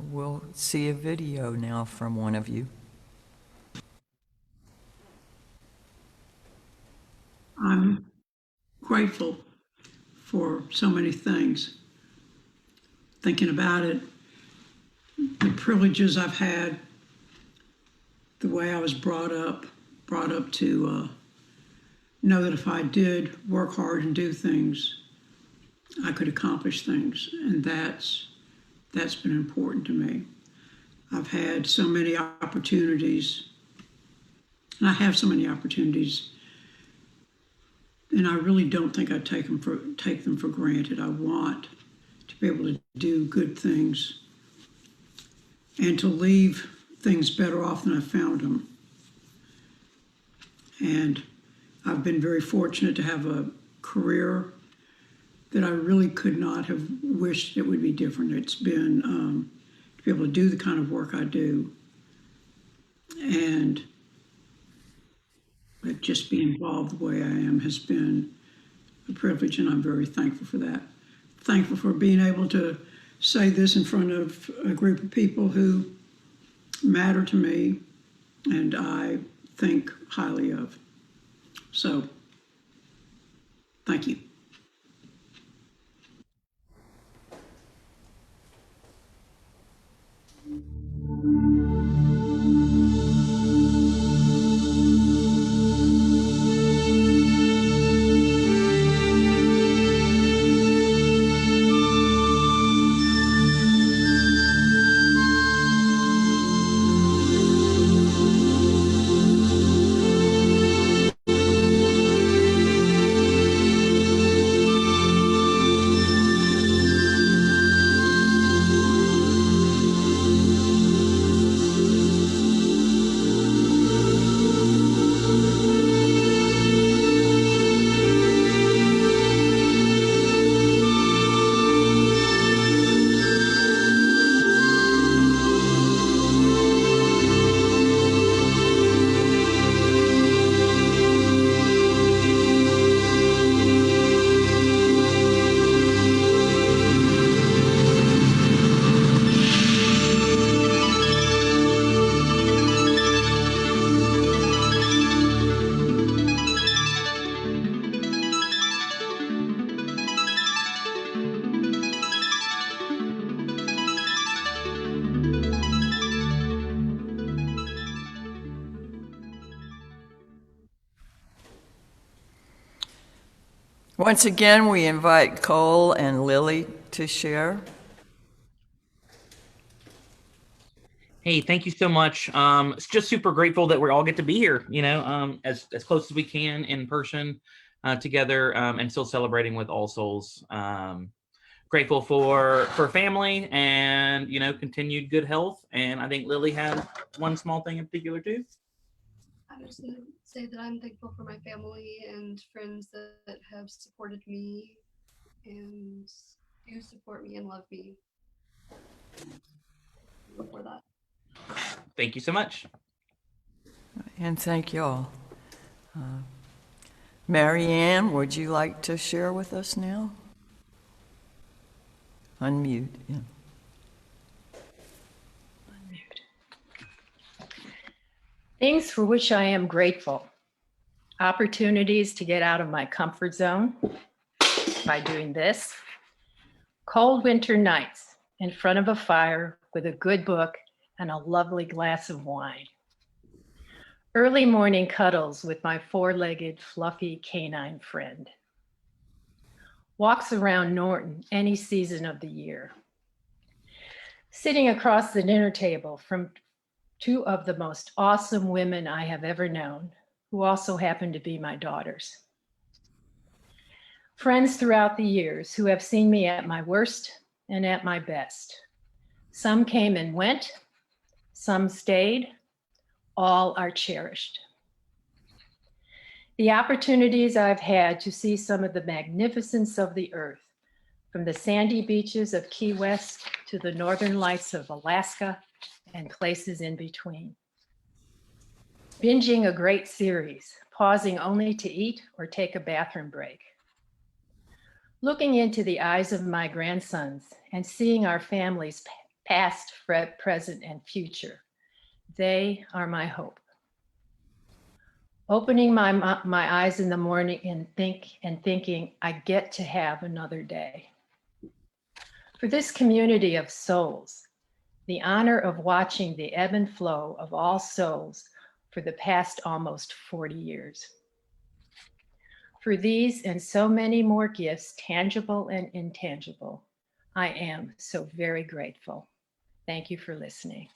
We'll see a video now from one of you. I'm grateful for so many things. Thinking about it, the privileges I've had, the way I was brought up to know that if I did work hard and do things, I could accomplish things, and that's been important to me. I've had so many opportunities, and I have so many opportunities, and I really don't think I take them for granted. I want to be able to do good things and to leave things better off than I found them. And I've been very fortunate to have a career that I really could not have wished it would be different. It's been to be able to do the kind of work I do and just be involved the way I am has been a privilege, and I'm very thankful for that. Thankful for being able to say this in front of a group of people who matter to me and I think highly of. So, thank you. Once again, we invite Cole and Lily to share. Hey, thank you so much. It's just super grateful that we all get to be here, as close as we can in person together, and still celebrating with All Souls. Grateful for family and, continued good health. And I think Lily had one small thing in particular too. I just want to say that I'm thankful for my family and friends that have supported me and do support me and love me. For that. Thank you so much. And thank you all. Mary Ann, would you like to share with us now? Unmute. Yeah. Things for which I am grateful. Opportunities to get out of my comfort zone by doing this. Cold winter nights in front of a fire with a good book and a lovely glass of wine. Early morning cuddles with my four-legged, fluffy canine friend. Walks around Norton any season of the year. Sitting across the dinner table from two of the most awesome women I have ever known, who also happen to be my daughters. Friends throughout the years who have seen me at my worst and at my best. Some came and went, some stayed, all are cherished. The opportunities I've had to see some of the magnificence of the earth, from the sandy beaches of Key West to the northern lights of Alaska and places in between. Binging a great series, pausing only to eat or take a bathroom break. Looking into the eyes of my grandsons and seeing our family's past, present, and future. They are my hope. Opening my eyes in the morning and thinking I get to have another day. For this community of souls, the honor of watching the ebb and flow of all souls for the past almost 40 years. For these and so many more gifts, tangible and intangible, I am so very grateful. Thank you for listening.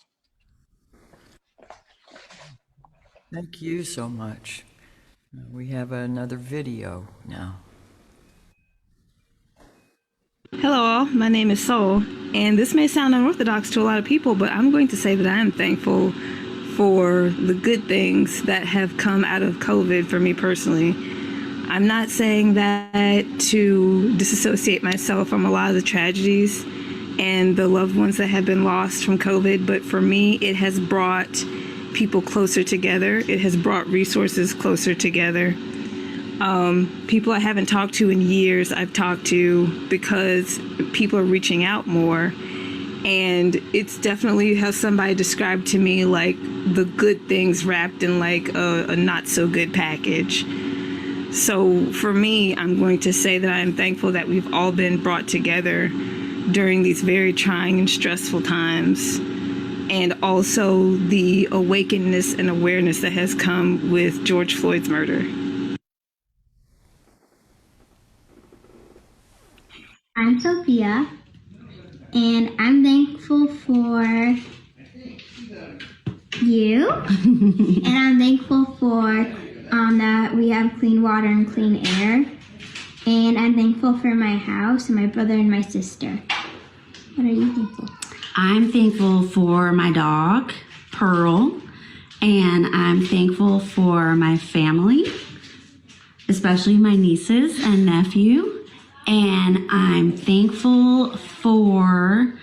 Thank you so much. We have another video now. Hello all, my name is Soul, and this may sound unorthodox to a lot of people, but I'm going to say that I am thankful for the good things that have come out of COVID for me personally. I'm not saying that to disassociate myself from a lot of the tragedies and the loved ones that have been lost from COVID, but for me, it has brought people closer together. It has brought resources closer together. People I haven't talked to in years, I've talked to because people are reaching out more. And it's definitely how somebody described to me like the good things wrapped in like a not so good package. So for me, I'm going to say that I am thankful that we've all been brought together during these very trying and stressful times. And also the awakeness and awareness that has come with George Floyd's murder. I'm Sophia, and I'm thankful for you, and I'm thankful for that we have clean water and clean air, and I'm thankful for my house and my brother and my sister. What are you thankful for? I'm thankful for my dog, Pearl, and I'm thankful for my family, especially my nieces and nephew. And I'm thankful for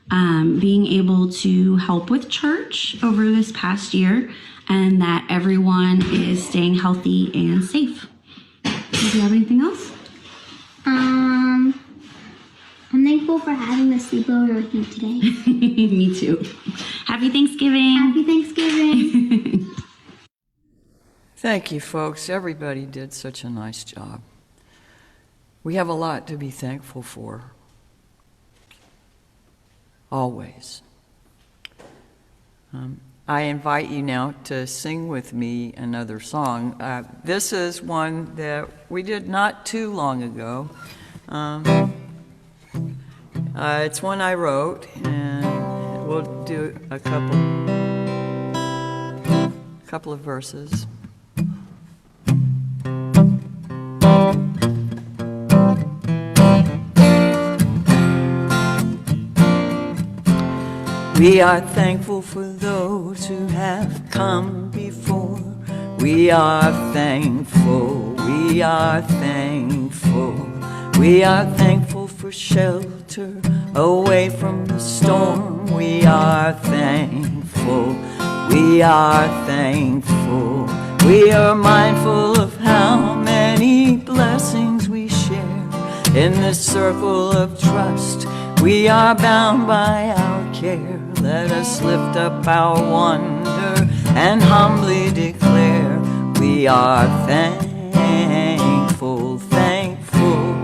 being able to help with church over this past year and that everyone is staying healthy and safe. Do you have anything else? I'm thankful for having the sleepover with you today. Me too. Happy Thanksgiving. Happy Thanksgiving. Thank you, folks. Everybody did such a nice job. We have a lot to be thankful for. Always. I invite you now to sing with me another song. This is one that we did not too long ago. It's one I wrote, and we'll do a couple of verses. We are thankful for those who have come before. We are thankful, we are thankful. We are thankful for shelter away from the storm. We are thankful, we are thankful. We are mindful of how many blessings we share in this circle of trust. We are bound by our care. Let us lift up our wonder and humbly declare we are thankful, thankful.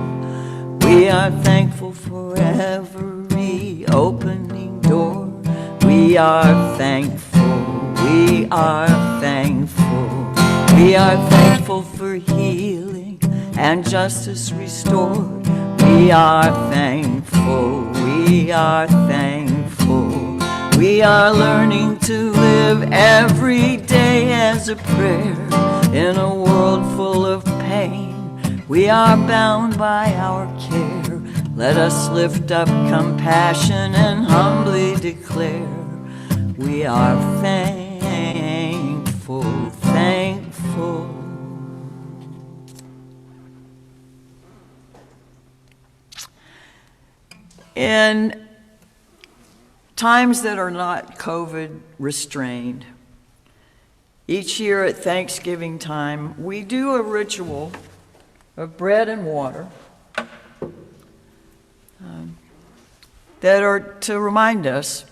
We are thankful for every opening door. We are thankful, we are thankful. We are thankful for healing and justice restored. We are thankful, we are thankful. We are learning to live every day as a prayer in a world full of pain. We are bound by our care. Let us lift up compassion and humbly declare we are thankful, thankful. In times that are not COVID restrained, each year at Thanksgiving time, we do a ritual of bread and water that are to remind us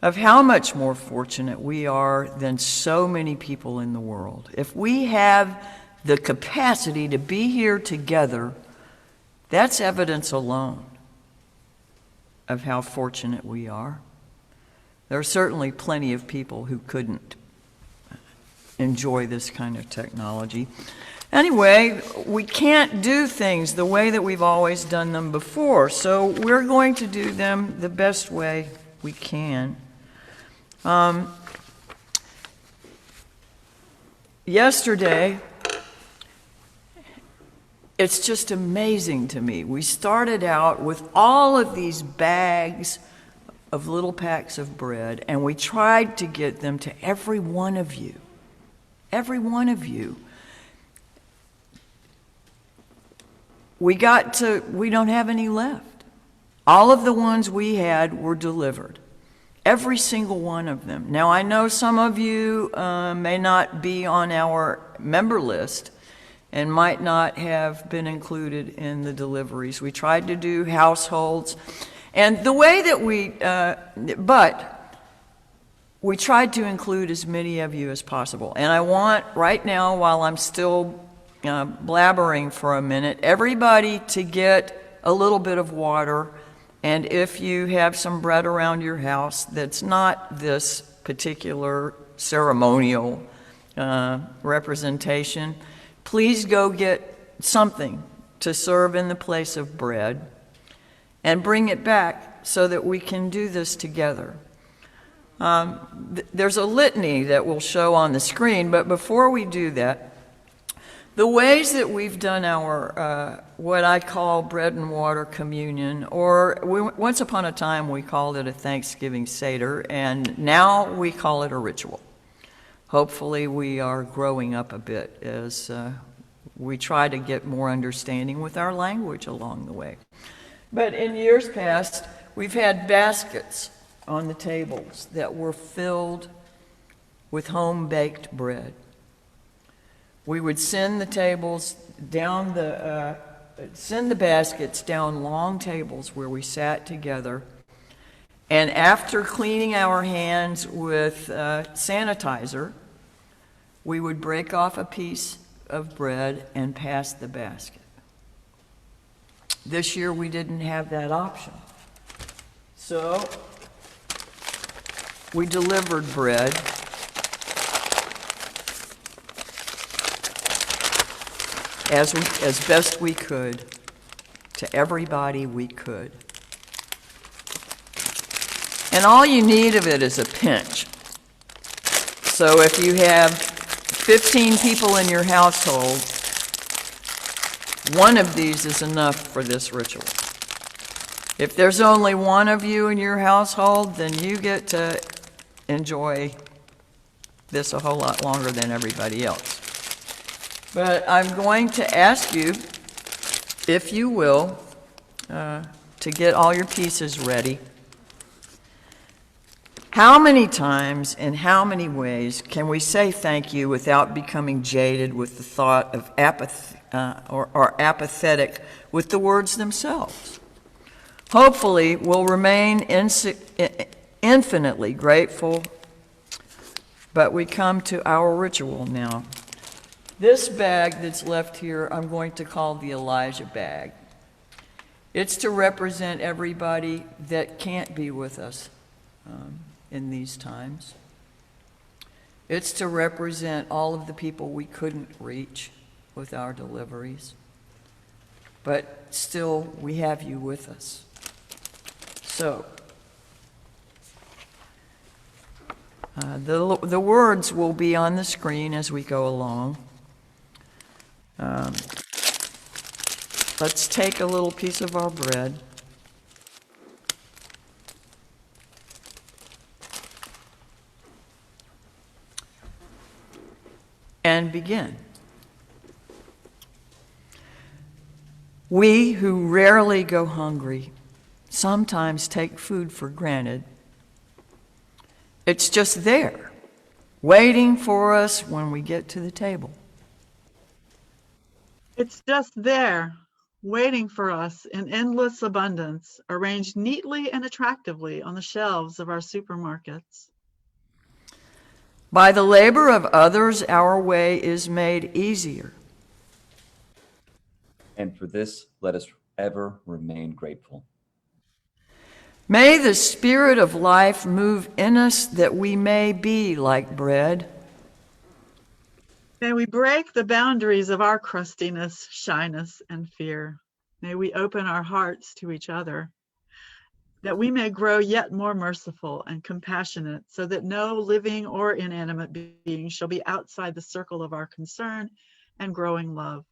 of how much more fortunate we are than so many people in the world. If we have the capacity to be here together, that's evidence alone of how fortunate we are. There are certainly plenty of people who couldn't enjoy this kind of technology. Anyway, we can't do things the way that we've always done them before, so we're going to do them the best way we can. Yesterday, it's just amazing to me. We started out with all of these bags of little packs of bread, and we tried to get them to every one of you. Every one of you. We don't have any left. All of the ones we had were delivered. Every single one of them. Now, I know some of you may not be on our member list and might not have been included in the deliveries. We tried to do households. And the way that but we tried to include as many of you as possible. And I want, right now, while I'm still blabbering for a minute, everybody to get a little bit of water. And if you have some bread around your house that's not this particular ceremonial representation, please go get something to serve in the place of bread and bring it back so that we can do this together. There's a litany that we'll show on the screen, but before we do that, the ways that we've done our, what I call bread and water communion, or once upon a time we called it a Thanksgiving Seder, and now we call it a ritual. Hopefully we are growing up a bit as we try to get more understanding with our language along the way. But in years past, we've had baskets on the tables that were filled with home-baked bread. We would send the baskets down long tables where we sat together, and after cleaning our hands with sanitizer, we would break off a piece of bread and pass the basket. This year we didn't have that option. So we delivered bread as best we could to everybody we could. And all you need of it is a pinch. So if you have 15 people in your household, one of these is enough for this ritual. If there's only one of you in your household, then you get to enjoy this a whole lot longer than everybody else. But I'm going to ask you, if you will, to get all your pieces ready. How many times, in how many ways, can we say thank you without becoming jaded with the thought of apathy or apathetic with the words themselves? Hopefully, we'll remain infinitely grateful, but we come to our ritual now. This bag that's left here, I'm going to call the Elijah bag. It's to represent everybody that can't be with us in these times. It's to represent all of the people we couldn't reach with our deliveries. But still, we have you with us. So, The words will be on the screen as we go along. Let's take a little piece of our bread. And begin. We who rarely go hungry sometimes take food for granted. It's just there, waiting for us when we get to the table. It's just there, waiting for us in endless abundance, arranged neatly and attractively on the shelves of our supermarkets. By the labor of others, our way is made easier. And for this, let us ever remain grateful. May the Spirit of life move in us that we may be like bread. May we break the boundaries of our crustiness, shyness, and fear. May we open our hearts to each other, that we may grow yet more merciful and compassionate, so that no living or inanimate being shall be outside the circle of our concern and growing love.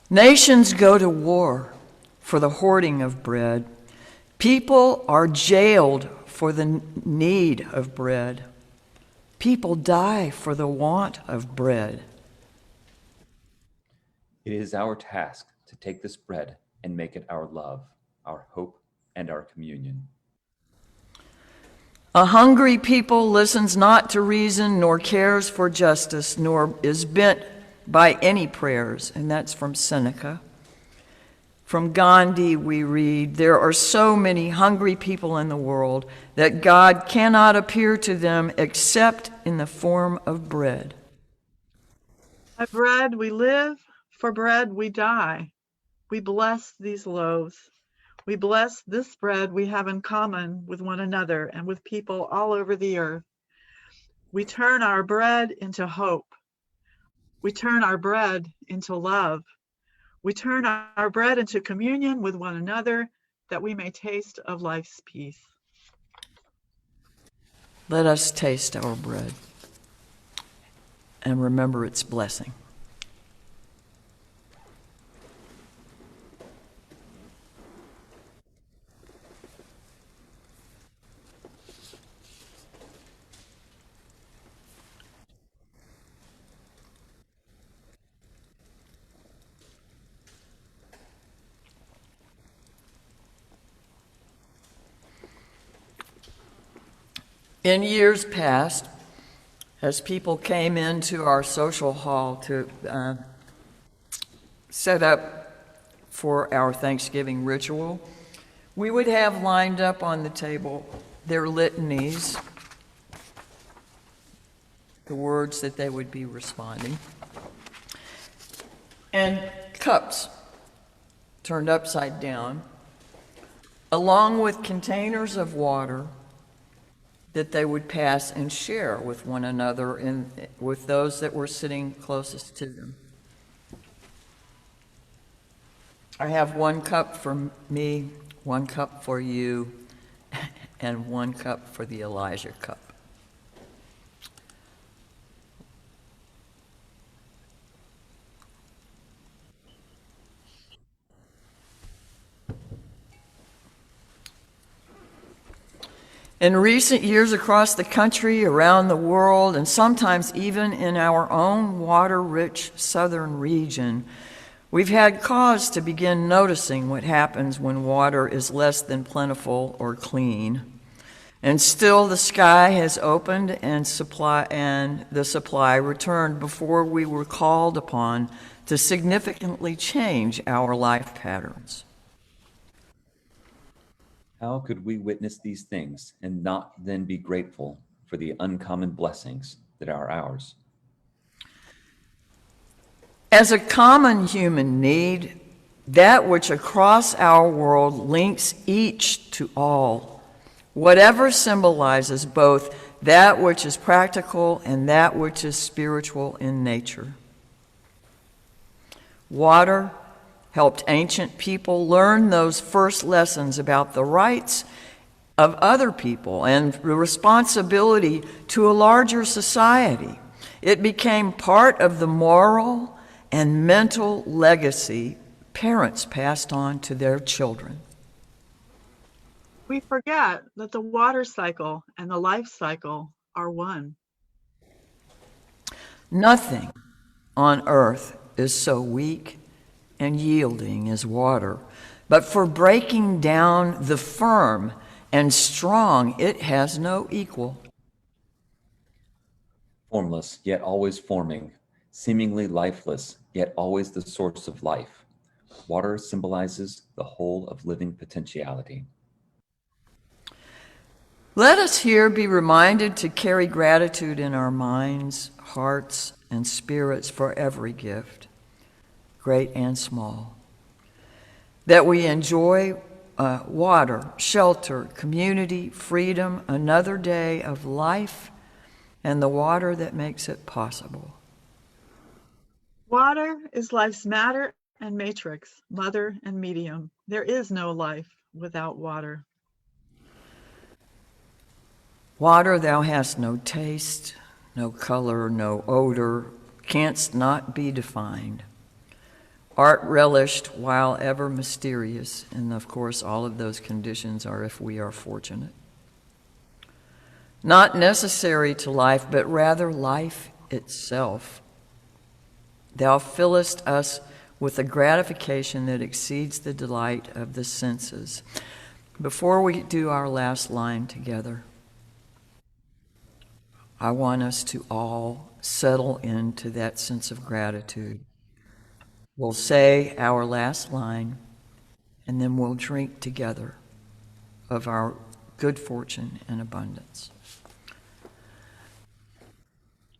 Nations go to war for the hoarding of bread. People are jailed for the need of bread. People die for the want of bread. It is our task to take this bread and make it our love, our hope, and our communion. A hungry people listens not to reason, nor cares for justice, nor is bent by any prayers. And that's from Seneca. From Gandhi we read, there are so many hungry people in the world that God cannot appear to them except in the form of bread. By bread we live, for bread we die. We bless these loaves. We bless this bread we have in common with one another and with people all over the earth. We turn our bread into hope. We turn our bread into love. We turn our bread into communion with one another, that we may taste of life's peace. Let us taste our bread and remember its blessing. In years past, as people came into our social hall to set up for our Thanksgiving ritual, we would have lined up on the table their litanies, the words that they would be responding, and cups turned upside down, along with containers of water that they would pass and share with one another and with those that were sitting closest to them. I have 1 cup for me, 1 cup for you, and 1 cup for the Elijah cup. In recent years across the country, around the world, and sometimes even in our own water-rich southern region, we've had cause to begin noticing what happens when water is less than plentiful or clean. And still the sky has opened and the supply returned before we were called upon to significantly change our life patterns. How could we witness these things and not then be grateful for the uncommon blessings that are ours? As a common human need, that which across our world links each to all, whatever symbolizes both that which is practical and that which is spiritual in nature. Water, helped ancient people learn those first lessons about the rights of other people and the responsibility to a larger society. It became part of the moral and mental legacy parents passed on to their children. We forget that the water cycle and the life cycle are one. Nothing on earth is so weak and yielding as water, but for breaking down the firm and strong, it has no equal. Formless, yet always forming, seemingly lifeless, yet always the source of life. Water symbolizes the whole of living potentiality. Let us here be reminded to carry gratitude in our minds, hearts, and spirits for every gift, great and small. That we enjoy water, shelter, community, freedom, another day of life, and the water that makes it possible. Water is life's matter and matrix, mother and medium. There is no life without water. Water, thou hast no taste, no color, no odor, canst not be defined. Art relished while ever mysterious, and of course all of those conditions are if we are fortunate. Not necessary to life, but rather life itself. Thou fillest us with a gratification that exceeds the delight of the senses. Before we do our last line together, I want us to all settle into that sense of gratitude. We'll say our last line, and then we'll drink together of our good fortune and abundance.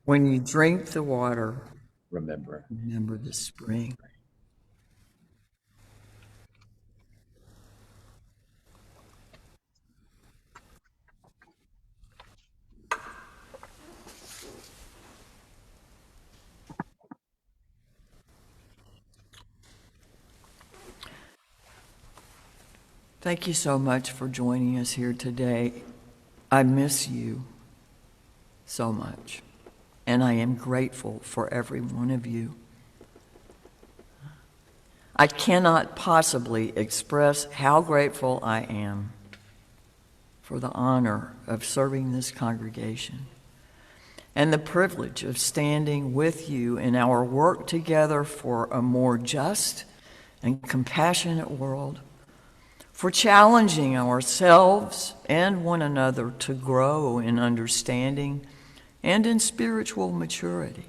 When you drink the water, Remember the spring. Thank you so much for joining us here today. I miss you so much, and I am grateful for every one of you. I cannot possibly express how grateful I am for the honor of serving this congregation and the privilege of standing with you in our work together for a more just and compassionate world, for challenging ourselves and one another to grow in understanding and in spiritual maturity.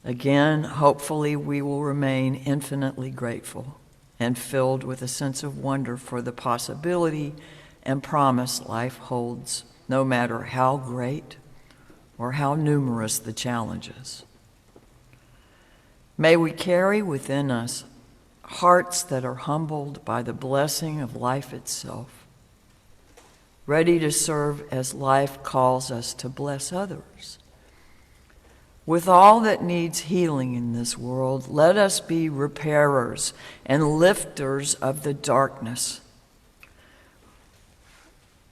Again, hopefully we will remain infinitely grateful and filled with a sense of wonder for the possibility and promise life holds, no matter how great or how numerous the challenges. May we carry within us hearts that are humbled by the blessing of life itself, ready to serve as life calls us to bless others. With all that needs healing in this world, let us be repairers and lifters of the darkness.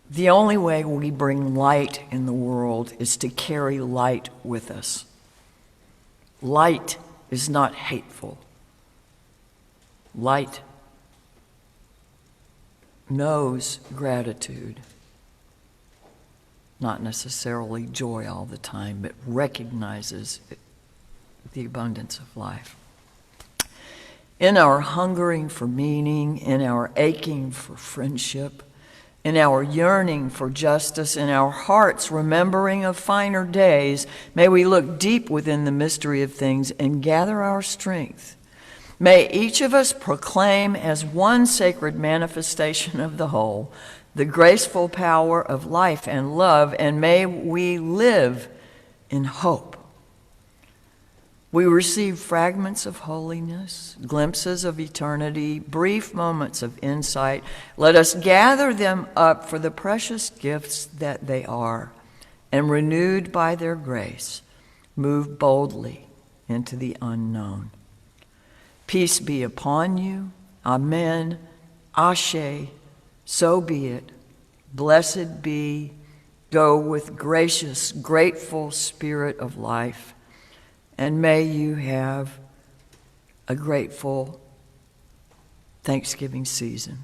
The only way we bring light in the world is to carry light with us. Light is not hateful. Light knows gratitude, not necessarily joy all the time, but recognizes the abundance of life. In our hungering for meaning, in our aching for friendship, in our yearning for justice, in our hearts remembering of finer days, may we look deep within the mystery of things and gather our strength. May each of us proclaim as one sacred manifestation of the whole the graceful power of life and love, and may we live in hope. We receive fragments of holiness, glimpses of eternity, brief moments of insight. Let us gather them up for the precious gifts that they are, and renewed by their grace, move boldly into the unknown. Peace be upon you. Amen. Ashe. So be it. Blessed be. Go with gracious, grateful spirit of life. And may you have a grateful Thanksgiving season.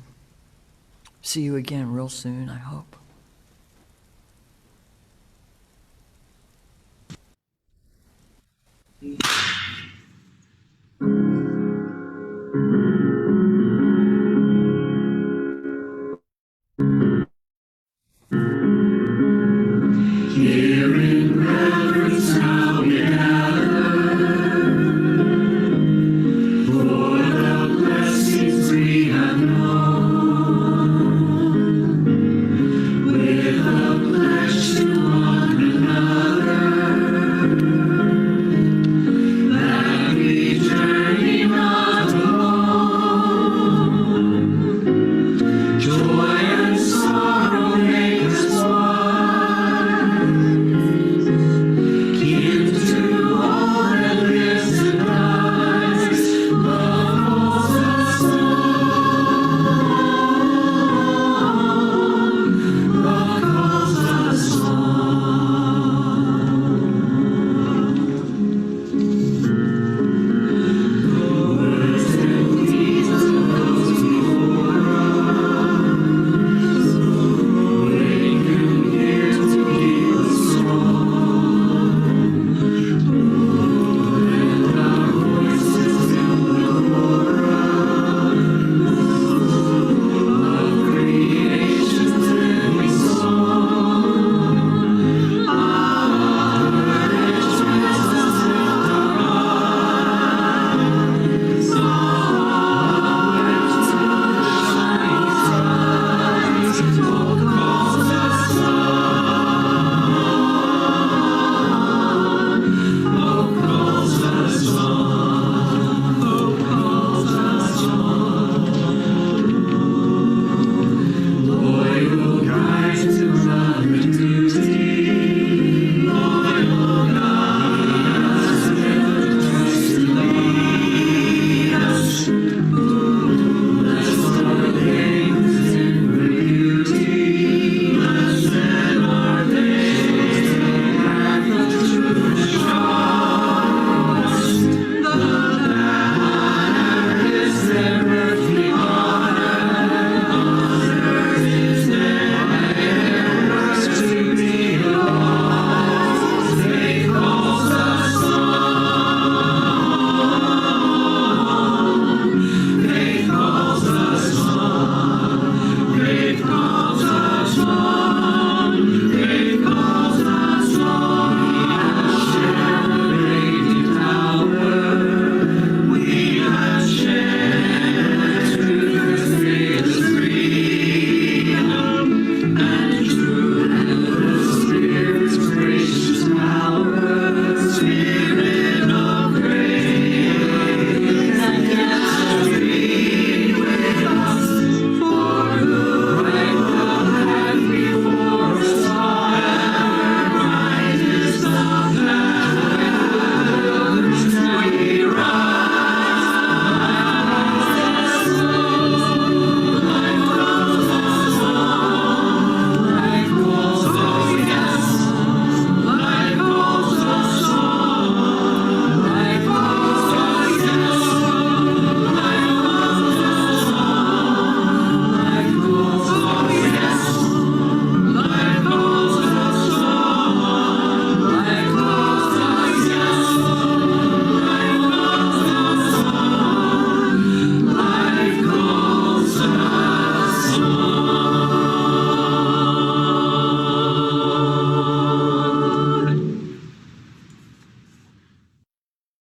See you again real soon, I hope.